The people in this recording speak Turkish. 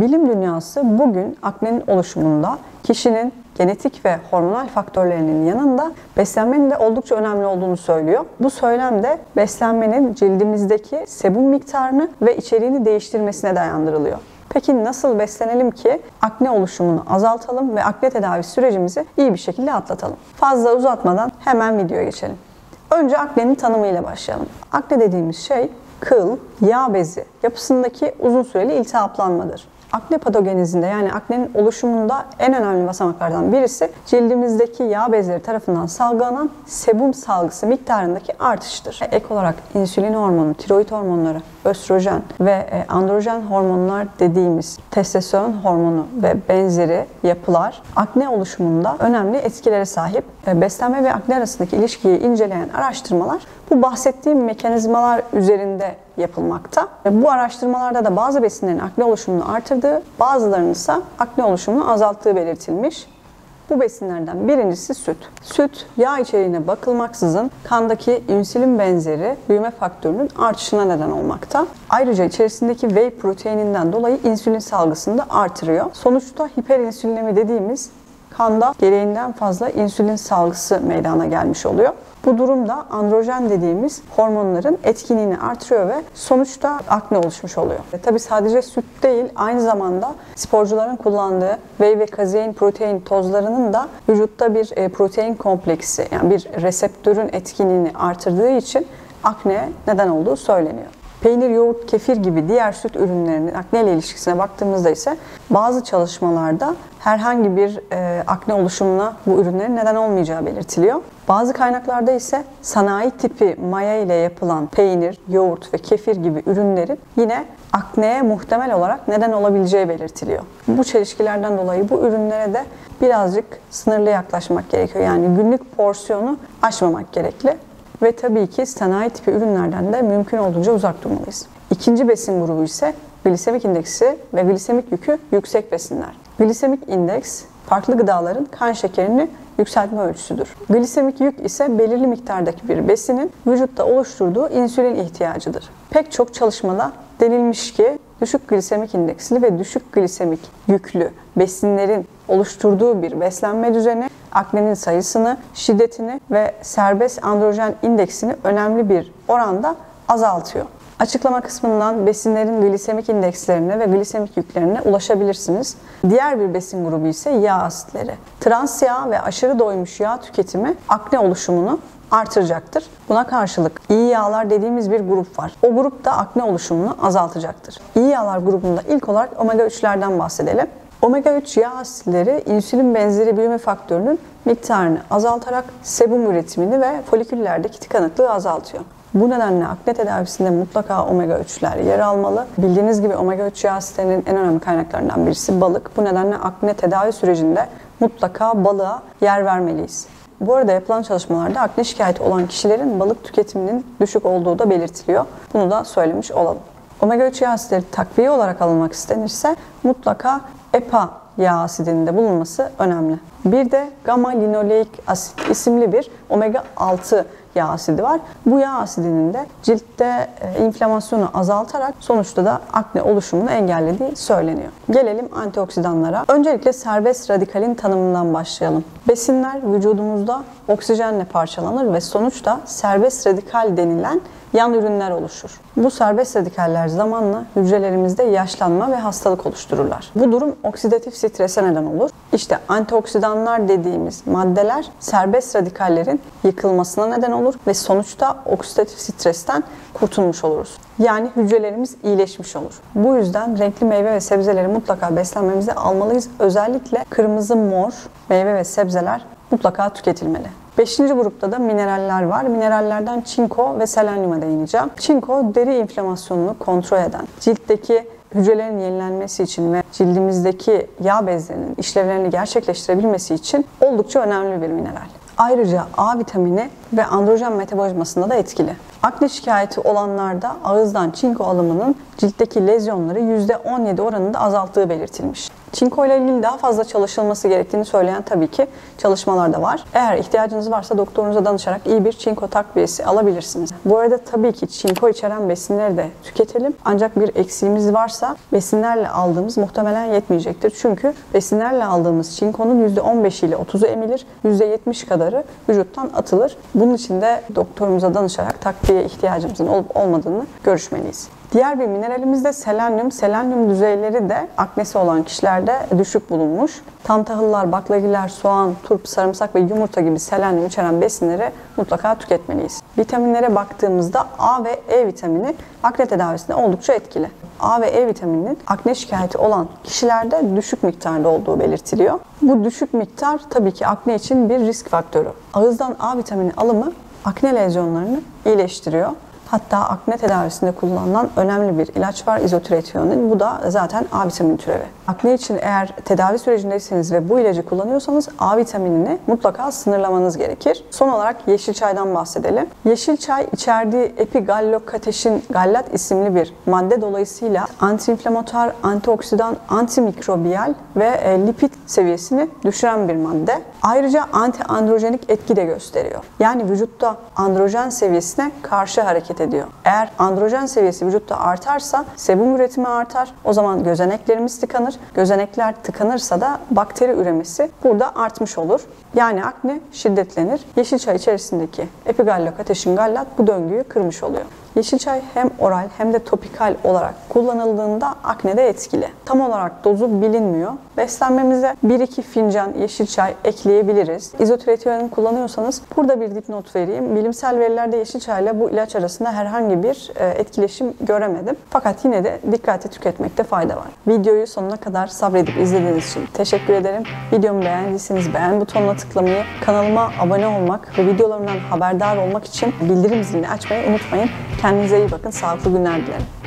Bilim dünyası bugün aknenin oluşumunda kişinin genetik ve hormonal faktörlerinin yanında beslenmenin de oldukça önemli olduğunu söylüyor. Bu söylemde beslenmenin cildimizdeki sebum miktarını ve içeriğini değiştirmesine dayandırılıyor. Peki nasıl beslenelim ki akne oluşumunu azaltalım ve akne tedavi sürecimizi iyi bir şekilde atlatalım? Fazla uzatmadan hemen videoya geçelim. Önce aknenin tanımıyla başlayalım. Akne dediğimiz şey kıl, yağ bezi yapısındaki uzun süreli iltihaplanmadır. Akne patogenezinde yani aknenin oluşumunda en önemli basamaklardan birisi cildimizdeki yağ bezleri tarafından salgılanan sebum salgısı miktarındaki artıştır. Ek olarak insülin hormonu, tiroid hormonları, östrojen ve androjen hormonlar dediğimiz testosteron hormonu ve benzeri yapılar akne oluşumunda önemli etkilere sahip. Beslenme ve akne arasındaki ilişkiyi inceleyen araştırmalar bu bahsettiğim mekanizmalar üzerinde yapılmakta. Bu araştırmalarda da bazı besinlerin akne oluşumunu artırdığı, bazılarının ise akne oluşumunu azalttığı belirtilmiş. Bu besinlerden birincisi süt. Süt, yağ içeriğine bakılmaksızın kandaki insülin benzeri büyüme faktörünün artışına neden olmakta. Ayrıca içerisindeki whey proteininden dolayı insülin salgısını da artırıyor. Sonuçta hiperinsülinemi dediğimiz kanda gereğinden fazla insülin salgısı meydana gelmiş oluyor. Bu durumda androjen dediğimiz hormonların etkinliğini artırıyor ve sonuçta akne oluşmuş oluyor. Tabii sadece süt değil, aynı zamanda sporcuların kullandığı whey ve kazein protein tozlarının da vücutta bir protein kompleksi, yani bir reseptörün etkinliğini artırdığı için akneye neden olduğu söyleniyor. Peynir, yoğurt, kefir gibi diğer süt ürünlerinin akne ile ilişkisine baktığımızda ise bazı çalışmalarda herhangi bir akne oluşumuna bu ürünlerin neden olmayacağı belirtiliyor. Bazı kaynaklarda ise sanayi tipi maya ile yapılan peynir, yoğurt ve kefir gibi ürünlerin yine akneye muhtemel olarak neden olabileceği belirtiliyor. Bu çelişkilerden dolayı bu ürünlere de birazcık sınırlı yaklaşmak gerekiyor. Yani günlük porsiyonu aşmamak gerekli. Ve tabii ki sanayi tipi ürünlerden de mümkün olduğunca uzak durmalıyız. İkinci besin grubu ise glisemik indeksi ve glisemik yükü yüksek besinler. Glisemik indeks farklı gıdaların kan şekerini yükseltme ölçüsüdür. Glisemik yük ise belirli miktardaki bir besinin vücutta oluşturduğu insülin ihtiyacıdır. Pek çok çalışmada denilmiş ki düşük glisemik indeksli ve düşük glisemik yüklü besinlerin oluşturduğu bir beslenme düzeni aknenin sayısını, şiddetini ve serbest androjen indeksini önemli bir oranda azaltıyor. Açıklama kısmından besinlerin glisemik indekslerine ve glisemik yüklerine ulaşabilirsiniz. Diğer bir besin grubu ise yağ asitleri. Trans yağ ve aşırı doymuş yağ tüketimi akne oluşumunu artıracaktır. Buna karşılık iyi yağlar dediğimiz bir grup var. O grup da akne oluşumunu azaltacaktır. İyi yağlar grubunda ilk olarak omega 3'lerden bahsedelim. Omega 3 yağ asitleri insülin benzeri büyüme faktörünün miktarını azaltarak sebum üretimini ve foliküllerdeki tıkanıklığı azaltıyor. Bu nedenle akne tedavisinde mutlaka omega 3'ler yer almalı. Bildiğiniz gibi omega 3 yağ asitlerinin en önemli kaynaklarından birisi balık. Bu nedenle akne tedavi sürecinde mutlaka balığa yer vermeliyiz. Bu arada yapılan çalışmalarda akne şikayeti olan kişilerin balık tüketiminin düşük olduğu da belirtiliyor. Bunu da söylemiş olalım. Omega 3 yağ asitleri takviye olarak alınmak istenirse mutlaka EPA yağ asidinin de bulunması önemli. Bir de gamma linoleik asit isimli bir omega 6 yağ asidi var. Bu yağ asidinin de ciltte inflamasyonu azaltarak sonuçta da akne oluşumunu engellediği söyleniyor. Gelelim antioksidanlara. Öncelikle serbest radikalin tanımından başlayalım. Besinler vücudumuzda oksijenle parçalanır ve sonuçta serbest radikal denilen yan ürünler oluşur. Bu serbest radikaller zamanla hücrelerimizde yaşlanma ve hastalık oluştururlar. Bu durum oksidatif strese neden olur. İşte antioksidanlar dediğimiz maddeler serbest radikallerin yıkılmasına neden olur ve sonuçta oksidatif stresten kurtulmuş oluruz. Yani hücrelerimiz iyileşmiş olur. Bu yüzden renkli meyve ve sebzeleri mutlaka beslenmemize almalıyız. Özellikle kırmızı, mor meyve ve sebzeler mutlaka tüketilmeli. 5. grupta da mineraller var. Minerallerden çinko ve selenyuma değineceğim. Çinko deri inflamasyonunu kontrol eden, ciltteki hücrelerin yenilenmesi için ve cildimizdeki yağ bezlerinin işlevlerini gerçekleştirebilmesi için oldukça önemli bir mineral. Ayrıca A vitamini ve androjen metabolizmasında da etkili. Akne şikayeti olanlarda ağızdan çinko alımının ciltteki lezyonları %17 oranında azalttığı belirtilmiş. Çinko ile ilgili daha fazla çalışılması gerektiğini söyleyen tabii ki çalışmalar da var. Eğer ihtiyacınız varsa doktorunuza danışarak iyi bir çinko takviyesi alabilirsiniz. Bu arada tabii ki çinko içeren besinleri de tüketelim. Ancak bir eksiğimiz varsa besinlerle aldığımız muhtemelen yetmeyecektir. Çünkü besinlerle aldığımız çinkonun %15 ile 30'u emilir, %70 kadarı vücuttan atılır. Bunun için de doktorumuza danışarak takviye ihtiyacımızın olup olmadığını görüşmeliyiz. Diğer bir mineralimiz de selenyum. Selenyum düzeyleri de aknesi olan kişilerde düşük bulunmuş. Tam tahıllar, baklagiller, soğan, turp, sarımsak ve yumurta gibi selenyum içeren besinleri mutlaka tüketmeliyiz. Vitaminlere baktığımızda A ve E vitamini akne tedavisinde oldukça etkili. A ve E vitamininin akne şikayeti olan kişilerde düşük miktarda olduğu belirtiliyor. Bu düşük miktar tabii ki akne için bir risk faktörü. Ağızdan A vitamini alımı akne lezyonlarını iyileştiriyor. Hatta akne tedavisinde kullanılan önemli bir ilaç var, izotiretionin. Bu da zaten A vitamini türevi. Akne için eğer tedavi sürecindeyseniz ve bu ilacı kullanıyorsanız A vitaminini mutlaka sınırlamanız gerekir. Son olarak yeşil çaydan bahsedelim. Yeşil çay içerdiği epigallokateşin gallat isimli bir madde dolayısıyla antiinflamatuar, antioksidan, antimikrobiyal ve lipid seviyesini düşüren bir madde. Ayrıca antiandrojenik etki de gösteriyor. Yani vücutta androjen seviyesine karşı hareket ediyor. Eğer androjen seviyesi vücutta artarsa sebum üretimi artar. O zaman gözeneklerimiz tıkanır. Gözenekler tıkanırsa da bakteri üremesi burada artmış olur. Yani akne şiddetlenir. Yeşil çay içerisindeki epigallokateşin gallat bu döngüyü kırmış oluyor. Yeşil çay hem oral hem de topikal olarak kullanıldığında aknede etkili. Tam olarak dozu bilinmiyor. Beslenmemize 1-2 fincan yeşil çay ekleyebiliriz. İzotiretionin kullanıyorsanız burada bir dipnot vereyim. Bilimsel verilerde yeşil çay ile bu ilaç arasında herhangi bir etkileşim göremedim. Fakat yine de dikkatli tüketmekte fayda var. Videoyu sonuna kadar sabredip izlediğiniz için teşekkür ederim. Videomu beğendiyseniz beğen butonuna tıklamayı, kanalıma abone olmak ve videolarımdan haberdar olmak için bildirim zilini açmayı unutmayın. Kendinize iyi bakın, sağlıklı günler dilerim.